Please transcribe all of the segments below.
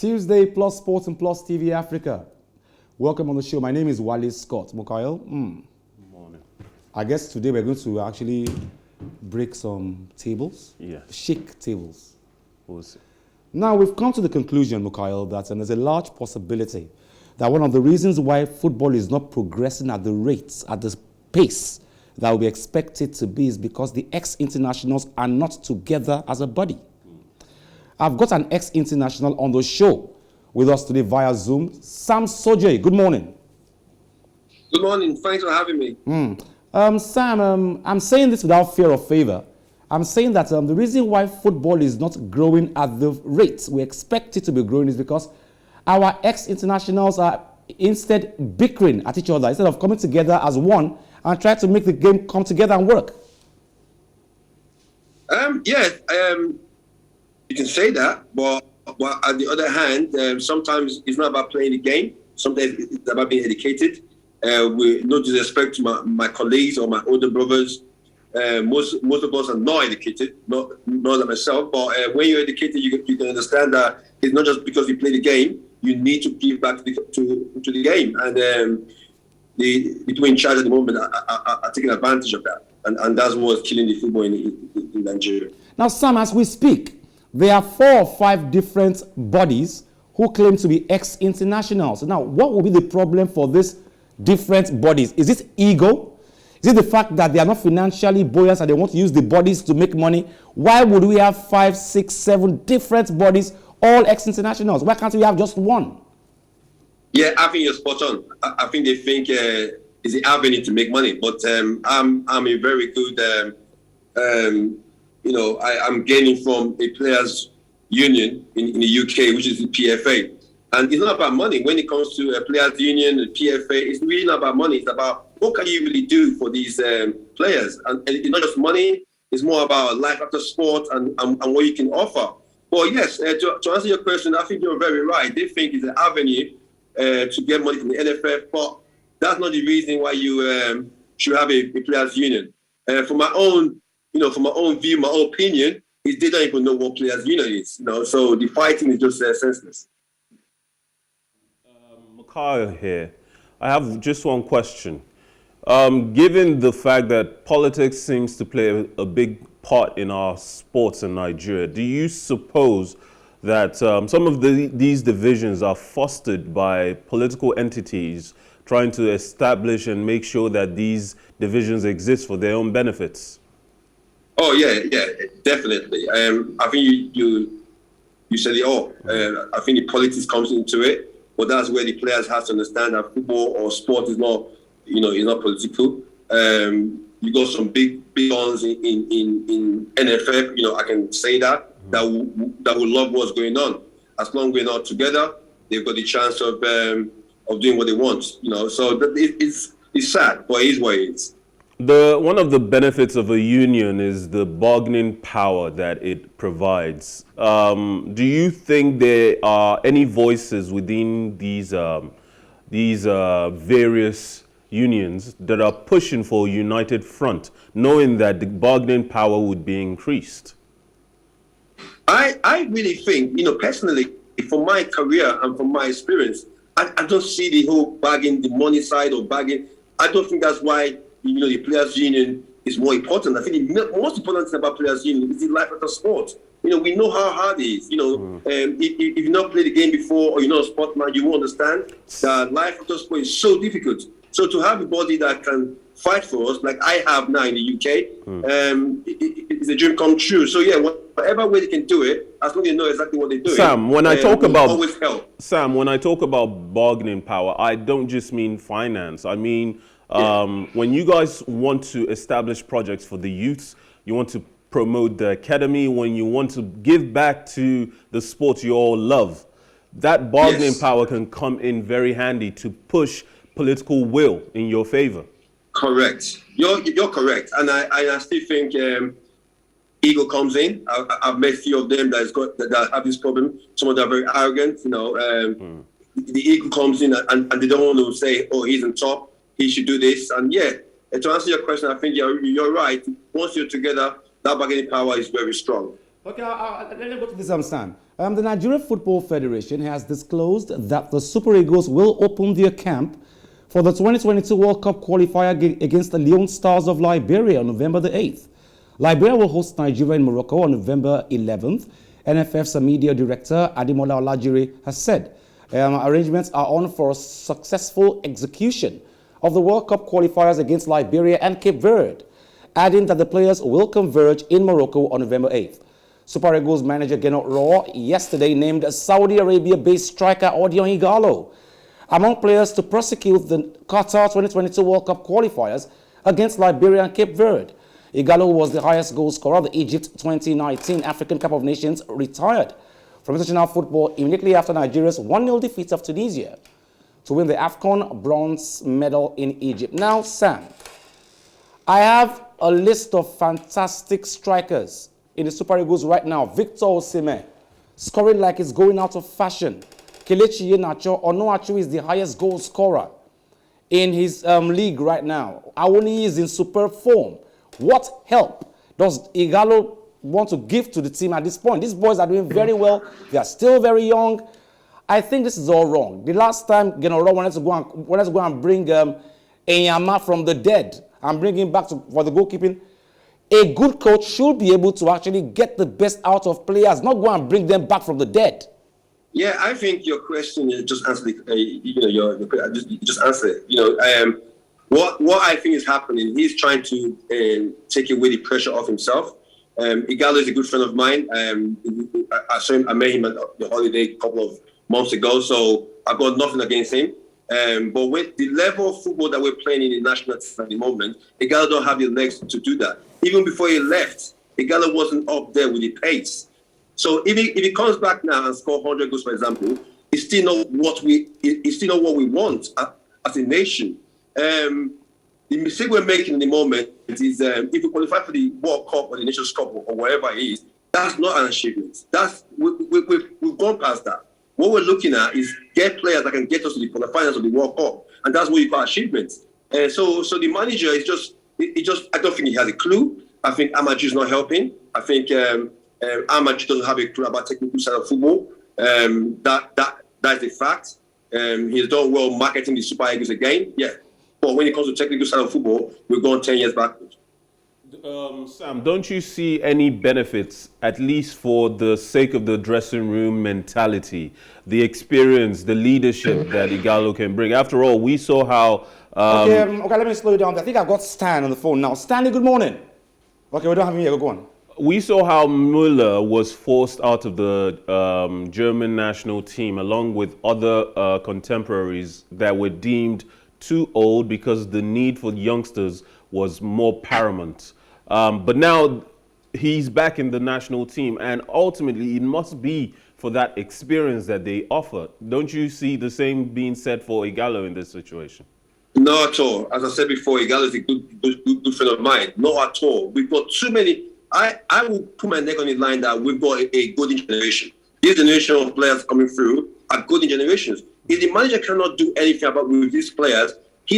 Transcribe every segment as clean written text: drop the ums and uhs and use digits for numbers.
Tuesday, Plus Sports and Plus TV Africa. Welcome on the show. My name is Wale Scott. Mukail. Morning. I guess today we're going to actually break some tables. Yeah. Shake tables. We'll see. Now, we've come to the conclusion, Mukail, that there's a large possibility that one of the reasons why football is not progressing at the rates, at the pace that we expect it to be is because the ex-internationals are not together as a body. I've got an ex-international on the show with us today via Zoom. Sam Sodje, good morning. Good morning. Thanks for having me. Sam, I'm saying this without fear of favor. I'm saying that the reason why football is not growing at the rate we expect it to be growing is because our ex-internationals are instead bickering at each other instead of coming together as one and try to make the game come together and work. You can say that, but on the other hand, sometimes it's not about playing the game. Sometimes it's about being educated. With no disrespect to my colleagues or my older brothers, most of us are not educated, not like myself. But when you're educated, you can understand that it's not just because you play the game. You need to give back to the game, and the people in charge at the moment are taking advantage of that, and that's what's killing the football in Nigeria. Now, Sam, as we speak, there are 4 or 5 different bodies who claim to be ex-internationals. Now, what will be the problem for these different bodies? Is it ego? Is it the fact that they are not financially buoyant and they want to use the bodies to make money? Why would we have 5, 6, 7 different bodies, all ex-internationals? Why can't we have just one? Yeah, I think you're spot on. I think they think it's the avenue to make money. But I'm a very good... I'm gaining from a players' union in the UK, which is the PFA. And it's not about money. When it comes to a players' union, the PFA, it's really not about money. It's about what can you really do for these players. And it's not just money. It's more about life after sport and what you can offer. Well, yes, to answer your question, I think you're very right. They think it's an avenue to get money from the NFF, but that's not the reason why you should have a players' union. For my own view, my own opinion, is they don't even know what players' union is. So the fighting is just senseless. Kyle here. I have just one question. Given the fact that politics seems to play a big part in our sports in Nigeria, do you suppose that some of these divisions are fostered by political entities trying to establish and make sure that these divisions exist for their own benefits? Oh, yeah, definitely. I think you said it all. I think the politics comes into it. But that's where the players have to understand that football or sport is not, is not political. You got some big ones in NFF. I can say that will love what's going on. As long as we're not together, they've got the chance of doing what they want. So it's sad, but it is what it is. One of the benefits of a union is the bargaining power that it provides. Do you think there are any voices within these various unions that are pushing for a united front, knowing that the bargaining power would be increased? I really think, personally, from my career and from my experience, I don't see the whole bargain, the money side of bargain. I don't think that's why the players' union is more important. I think the most important thing about players' union is the life after sport. We know how hard it is. If you've not played the game before or you're not a sportsman, you won't understand that life after sport is so difficult. So to have a body that can fight for us, like I have now in the UK, it's a dream come true. So yeah, whatever way they can do it, as long as they know exactly what they're doing. Sam, when I talk about always help. Sam, when I talk about bargaining power, I don't just mean finance. I mean when you guys want to establish projects for the youths, you want to promote the academy, when you want to give back to the sports you all love, that bargaining power can come in very handy to push political will in your favor. Correct. You're correct. And I still think ego comes in. I've met a few of them that have this problem. Some of them are very arrogant. The ego comes in and they don't want to say, oh, he's on top. He should do this. And to answer your question, I think you're right. Once you're together, that bargaining power is very strong. Okay, let me go to this, Sam. The Nigeria Football Federation has disclosed that the Super Eagles will open their camp for the 2022 World Cup qualifier against the Leon Stars of Liberia on November the 8th. Liberia will host Nigeria in Morocco on November 11th. NFF's media director, Ademola Olajire, has said arrangements are on for a successful execution of the World Cup qualifiers against Liberia and Cape Verde, adding that the players will converge in Morocco on November 8th. Super Eagles manager Gernot Rohr yesterday named Saudi Arabia-based striker Odion Ighalo among players to prosecute the Qatar 2022 World Cup qualifiers against Liberia and Cape Verde. Ighalo was the highest goal scorer. The Egypt 2019 African Cup of Nations retired from international football immediately after Nigeria's 1-0 defeat of Tunisia to win the AFCON bronze medal in Egypt. Now, Sam, I have a list of fantastic strikers in the Super Eagles right now. Victor Osimhen, scoring like it's going out of fashion. Kelechi Iheanacho is the highest goal scorer in his league right now. Awoni is in superb form. What help does Ighalo want to give to the team at this point? These boys are doing very well. They are still very young. I think this is all wrong. The last time Gernot Rohr wanted to go and bring Enyama from the dead and bring him back for the goalkeeping, a good coach should be able to actually get the best out of players, not go and bring them back from the dead. Yeah, I think your question you just answered. You just answered. What I think is happening. He's trying to take away the pressure off himself. Ighalo is a good friend of mine. I met him at the holiday a couple of months ago, so I've got nothing against him. But with the level of football that we're playing in the national team at the moment, Ighalo don't have the legs to do that. Even before he left, Ighalo wasn't up there with the pace. So if he comes back now and scores 100 goals, for example, it's still not what we want as a nation. The mistake we're making in the moment is if we qualify for the World Cup or the Nations Cup or wherever it is, that's not an achievement. We've gone past that. What we're looking at is get players that can get us to the quarterfinals of the World Cup, and that's what you call achievements. So the manager is just I don't think he has a clue. I think Amaju is not helping. I think Amaju doesn't have a clue about technical side of football. That's a fact. He's done well marketing the Super Eagles again, yeah. But when it comes to technical side of football, we've gone 10 years backwards. Sam, don't you see any benefits, at least for the sake of the dressing room mentality, the experience, the leadership that Ighalo can bring? After all, we saw how... Okay, let me slow you down. I think I've got Stan on the phone now. Stanley, good morning. Okay, we don't have him here. Go on. We saw how Müller was forced out of the German national team, along with other contemporaries that were deemed too old because the need for youngsters was more paramount. But now he's back in the national team, and ultimately it must be for that experience that they offer. Don't you see the same being said for Ighalo in this situation? Not at all. As I said before, Ighalo is a good friend of mine. Not at all. We've got too many. I will put my neck on the line that we've got a golden generation. This generation of players coming through are golden generations. If the manager cannot do anything about with these players, he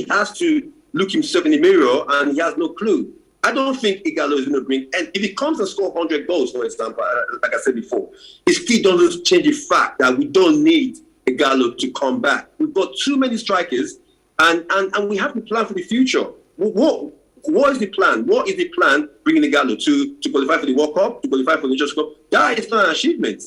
has to look himself in the mirror and he has no clue. I don't think Ighalo is going to bring, and if he comes and scores 100 goals, for example, like I said before, it still doesn't change the fact that we don't need Ighalo to come back. We've got too many strikers, and we have to plan for the future. What is the plan? What is the plan bringing Ighalo to qualify for the World Cup, to qualify for the Nations Cup? That is not an achievement.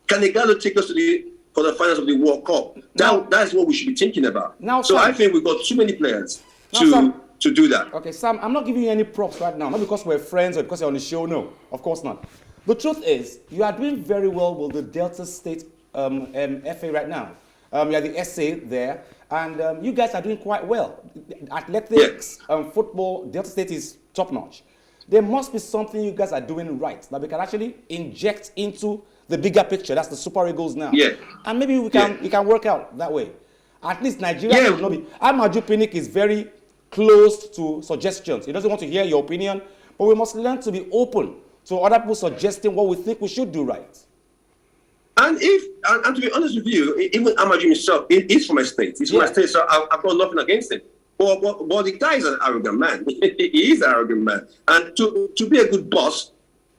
Can Ighalo take us to the finals of the World Cup? That's what we should be thinking about. Now, so Sam, I think we've got too many players to do that. Okay, Sam, I'm not giving you any props right now, not because we're friends or because you're on the show. No, of course not. The truth is, you are doing very well with the Delta State FA right now. You are the SA there, and you guys are doing quite well. Athletics, football, Delta State is top notch. There must be something you guys are doing right that we can actually inject into the bigger picture. That's the Super Eagles now. Yeah. And maybe we can work out that way. At least Nigeria will not be. Amaju Pinnick is very closed to suggestions. He doesn't want to hear your opinion, but we must learn to be open to other people suggesting what we think we should do right. And to be honest with you, even Amaju himself, he's from my state. He's from my state, so I've got nothing against him. But the guy is an arrogant man. He is an arrogant man. And to be a good boss,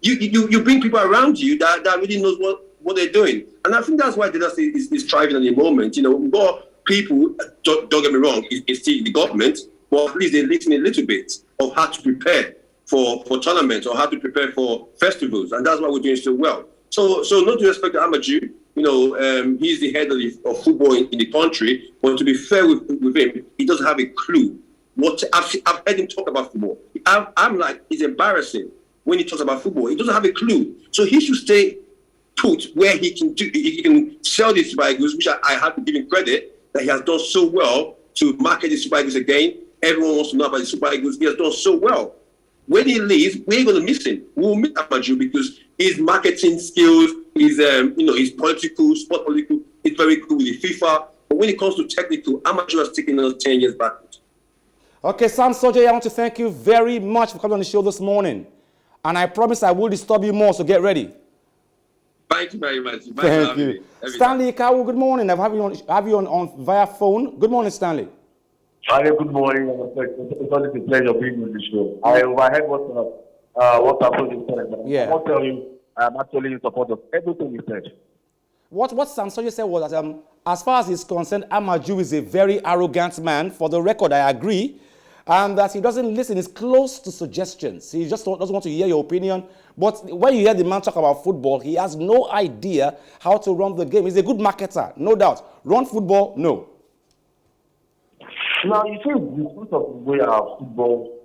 you bring people around you that really knows what they're doing. And I think that's why the dynasty is thriving at the moment. You know, we've got people, don't get me wrong, it's still the government, but at least they're listening a little bit of how to prepare for tournaments or how to prepare for festivals. And that's why we're doing so well. So not to respect Amadou, you know, he's the head of football in the country, but to be fair with him, he doesn't have a clue. I've heard him talk about football. I'm like, it's embarrassing when he talks about football. He doesn't have a clue. So he should stay put where he can sell these Super Eagles, which I have to give him credit that he has done so well to market the Super Eagles again. Everyone wants to know about the Super Eagles. He has done so well. When he leaves, we're going to miss him. We'll miss Amadou because his marketing skills, his sport political, is very good with the FIFA. But when it comes to technical, Amadou has taken us 10 years backwards. Okay, Sam Sodje, I want to thank you very much for coming on the show this morning. And I promise I will disturb you more, so get ready. Thank you very much. Thank you. Stanley Ikawu, good morning. I have you on via phone. Good morning, Stanley. Hi, good morning. It's always a pleasure being on the show. I overheard what happened said. Yeah. I want to tell you, I'm actually in support of everything he said. What Sam Sodje said was that as far as he's concerned, Amadou is a very arrogant man. For the record, I agree. And that he doesn't listen. He's close to suggestions. He just doesn't want to hear your opinion. But when you hear the man talk about football, he has no idea how to run the game. He's a good marketer, no doubt. Run football, no. Now, you see, the truth of the way our football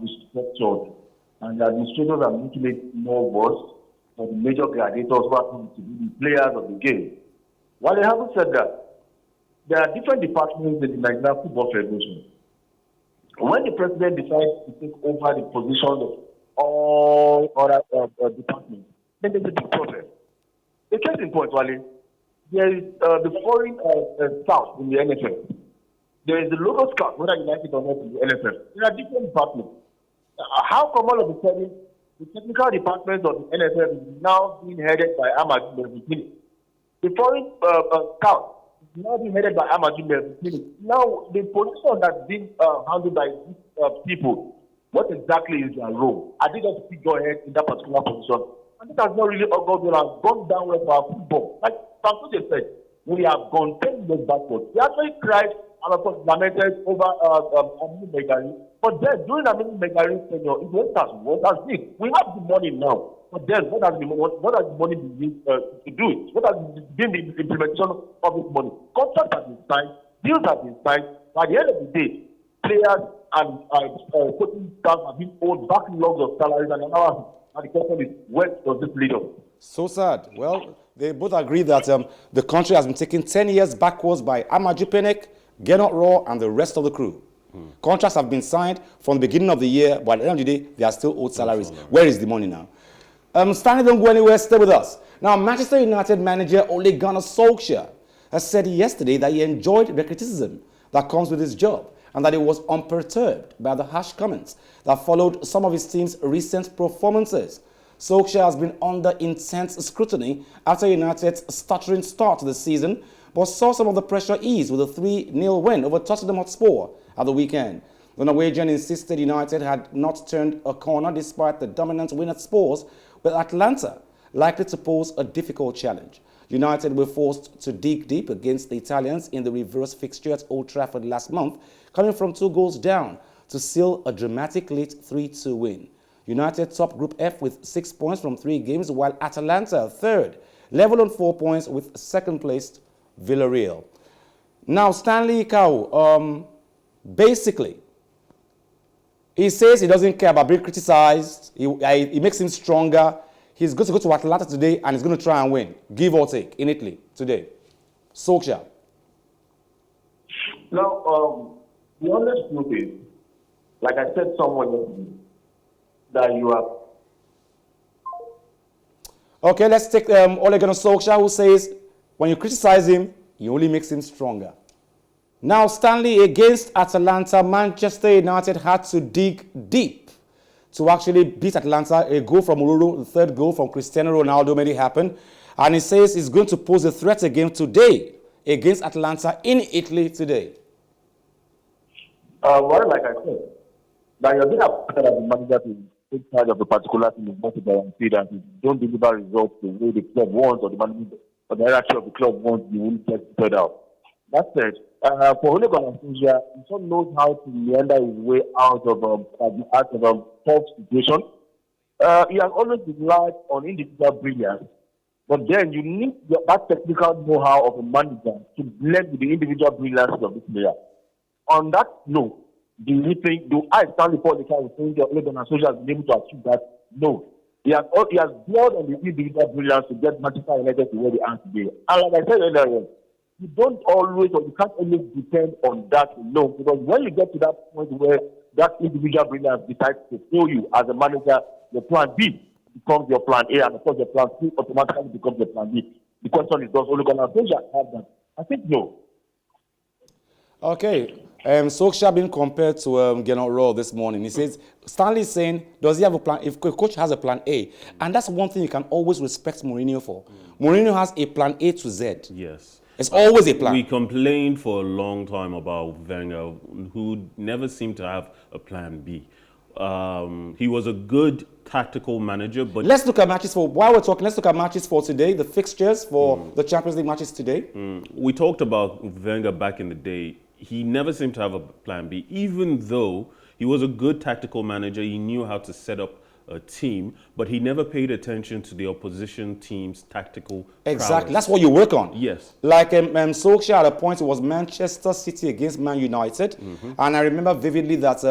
is structured, and the administrators are making it more worse for the major gladiators who are going to be the players of the game. While they haven't said that, there are different departments in the Nigerian Football Federation. When the president decides to take over the position of all other departments, then there's a big problem. The case in point, Wale, there is the foreign scout in the NFL. There is the local scout, whether you like it or not, in the NFL. There are different departments. How come all of a sudden the technical department of the NFL is now being headed by Amadou Mebutini? The foreign scout now being headed by Amadou Mebutini. Now, the position that's being handled by these people, what exactly is their role? I think that we go ahead in that particular position. And it has not really gone down with our football. Like Sodje said, we have gone 10 years backwards. We actually cried and of course lamented over Aminu Megari. But then, during Aminu Megari's tenure, it went as well as this. We have the money now. But then, what has the money been used to do it? What has been the implementation of this money? Contracts have been signed, deals have been signed. By the end of the day, players and coaching staff have been owed backlogs of salaries and allowances. And the question is, where does this lead us? So sad. Well, they both agree that the country has been taken 10 years backwards by Amadou Penek, Gernot Raw, and the rest of the crew. Contracts have been signed from the beginning of the year, but at the end of the day, they are still owed salaries. Where is the money now? Stanley, don't go anywhere, stay with us. Now, Manchester United manager Ole Gunnar Solskjaer has said yesterday that he enjoyed the criticism that comes with his job and that he was unperturbed by the harsh comments that followed some of his team's recent performances. Solskjaer has been under intense scrutiny after United's stuttering start to the season, but saw some of the pressure ease with a 3-0 win over Tottenham Hotspur at the weekend. The Norwegian insisted United had not turned a corner despite the dominant win at Spurs, with Atlanta likely to pose a difficult challenge. United were forced to dig deep against the Italians in the reverse fixture at Old Trafford last month, coming from 2 goals down to seal a dramatic late 3-2 win. United top Group F with 6 points from 3 games, while Atalanta third, level on 4 points with second-placed Villarreal. Now, Stanley Ikawu, basically, he says he doesn't care about being criticized. He makes him stronger. He's going to go to Atlanta today and he's going to try and win, give or take, in Italy today. Solskjaer. Now, the honest truth is, like I said somewhere yesterday, that you are. Okay, let's take Ole Gunnar Solskjaer, who says when you criticize him, he only makes him stronger. Now, Stanley, against Atalanta, Manchester United had to dig deep to actually beat Atlanta. A goal from Ururu, the third goal from Cristiano Ronaldo made it happen. And he says he's going to pose a threat again today against Atlanta in Italy today. Well, like I said, that you're being appointed as a manager to take charge of a particular team is not a guarantee that if you don't deliver results the way the club wants or the management or the hierarchy of the club wants, you will get spread out. That said, for Ole Gunnar Solskjaer, he sort of knows how to meander his way out of tough situation. He has always relied on individual brilliance, but then you need that technical know-how of a manager to blend with the individual brilliance of this player. On that note, do I, Stanley Ikawu, think that Ole Gunnar Solskjaer has been able to achieve that? No. He has built on the individual brilliance to get Manchester United to where they are today. And like I said earlier, you don't always, or you can't always depend on that alone, because when you get to that point where that individual brilliance decides to fail you as a manager, your plan B becomes your plan A, and of course your plan C automatically becomes your plan B. The question is, does Ole Gunnar Solskjaer have that? I think no. Okay. Solskjaer being compared to Gernot Rohr this morning. He says, Stanley is saying, does he have a plan? If a coach has a plan A, and that's one thing you can always respect Mourinho for. Mourinho has a plan A to Z. Yes. It's always a plan. We complained for a long time about Wenger, who never seemed to have a plan B. He was a good tactical manager, but let's look at matches for, while we're talking, let's look at matches for today, the fixtures for the Champions League matches today. We talked about Wenger back in the day. He never seemed to have a plan B, even though he was a good tactical manager. He knew how to set up a team, but he never paid attention to the opposition team's tactical Exactly, prowess. that's what you work on. Yes. Like Solskjaer at a point, it was Manchester City against Man United. And I remember vividly that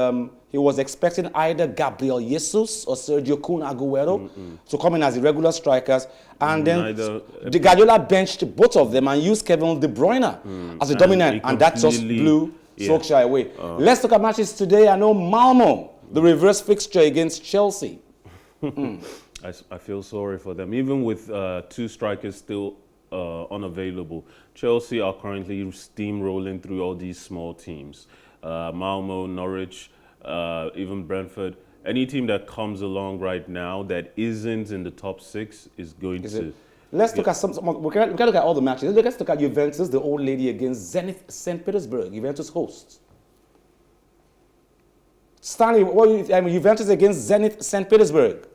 he was expecting either Gabriel Jesus or Sergio Kun Aguero to come in as the regular strikers. And then the Guardiola benched both of them and used Kevin De Bruyne as a dominant. And that just blew Solskjaer away. Let's look at matches today. I know Malmo, the reverse fixture against Chelsea. I feel sorry for them. Even with two strikers still unavailable, Chelsea are currently steamrolling through all these small teams. Malmo, Norwich, even Brentford. Any team that comes along right now that isn't in the top six is going to... Let's look at we can look at all the matches. Let's look at Juventus, the old lady against Zenit St. Petersburg, Juventus hosts. Stanley, Juventus against Zenit St. Petersburg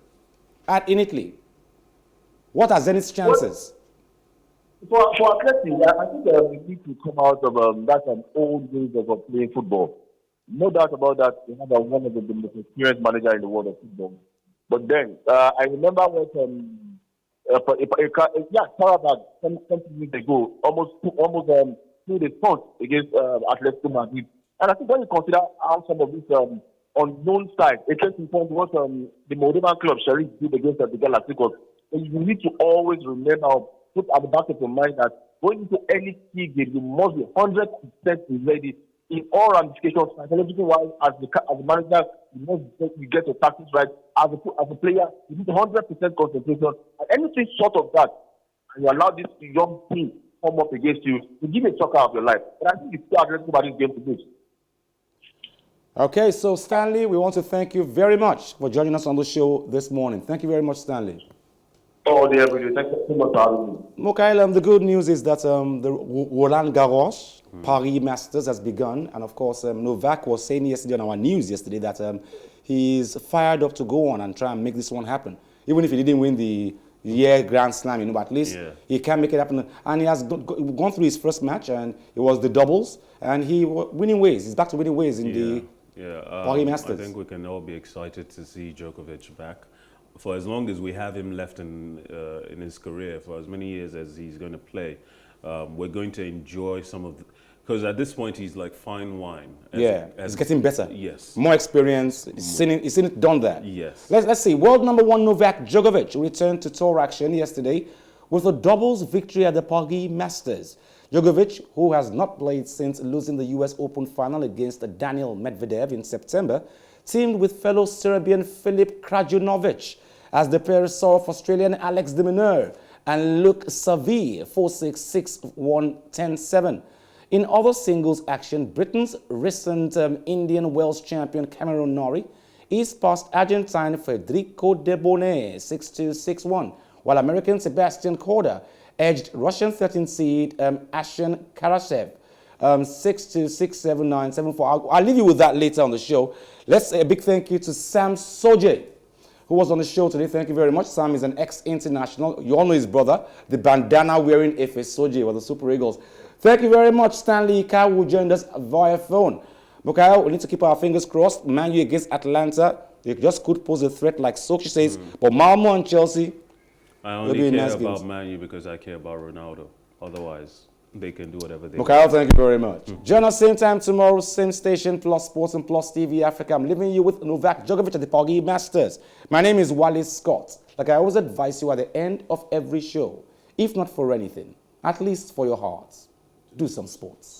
in Italy. What are Zenit's chances? For Atleti, I think we need to come out of that old ways of playing football. No doubt about that. They have one of the most experienced managers in the world of football. But then, I remember when Karabakh, some weeks ago, almost 2 days against Atletico Madrid. And I think when you consider how some of these unknown sides, interesting point was the Moldovan club Sheriff did against the Galacticos. So you need to always remember, put at the back of your mind that going into any key game, you must be 100% ready in all ramifications, psychologically wise, as the manager, you get your tactics right. As a player, you need 100% concentration. And anything short of that, and you allow this young team come up against you, you give a shocker of your life. But I think you still addressing about this game to this. Okay, so Stanley, we want to thank you very much for joining us on the show this morning. Thank you very much, Stanley. Oh, dear, thank you so much for having me. Mukail, the good news is that the Roland Garros Paris Masters has begun, and of course Novak was saying yesterday on our news yesterday that he's fired up to go on and try and make this one happen. Even if he didn't win the Grand Slam, but at least he can make it happen. And he has gone through his first match, and it was the doubles, and he winning ways. He's back to winning ways in the Paris Masters. I think we can all be excited to see Djokovic back. For as long as we have him left in his career, for as many years as he's going to play, we're going to enjoy some of because at this point he's like fine wine. He's getting better. Yes. More experience. He's seen it done that. Yes. Let's see. World number one Novak Djokovic returned to tour action yesterday with a doubles victory at the Paris Masters. Djokovic, who has not played since losing the US Open final against Daniel Medvedev in September, teamed with fellow Serbian Filip Krajinovic as the pair saw off Australian Alex de Minaur and Luke Savy 4-6, 6-1, 10-7. In other singles action, Britain's recent Indian Wells champion Cameron Norrie is past Argentine Federico De Bonet 6-2, 6-1, while American Sebastian Korda edged Russian 13th seed Ashen Karasev 6-2, 6-7, 9, 7-4. I'll leave you with that later on the show. Let's say a big thank you to Sam Sodje who was on the show today. Thank you very much. Sam is an ex-international. You all know his brother, the bandana-wearing Efe Sodje with the Super Eagles. Thank you very much, Stanley Ikawu, who joined us via phone. Bukayo, we need to keep our fingers crossed. Man U against Atlanta. They just could pose a threat, like Solskjaer says. But Malmo and Chelsea, I only care about Man U because I care about Ronaldo. Otherwise, they can do whatever they want. Bukayo, thank you very much. Join us same time tomorrow, same station, Plus Sports and Plus TV Africa. I'm leaving you with Novak Djokovic at the Poggi Masters. My name is Wale Scott. Like I always advise you at the end of every show, if not for anything, at least for your hearts, do some sports.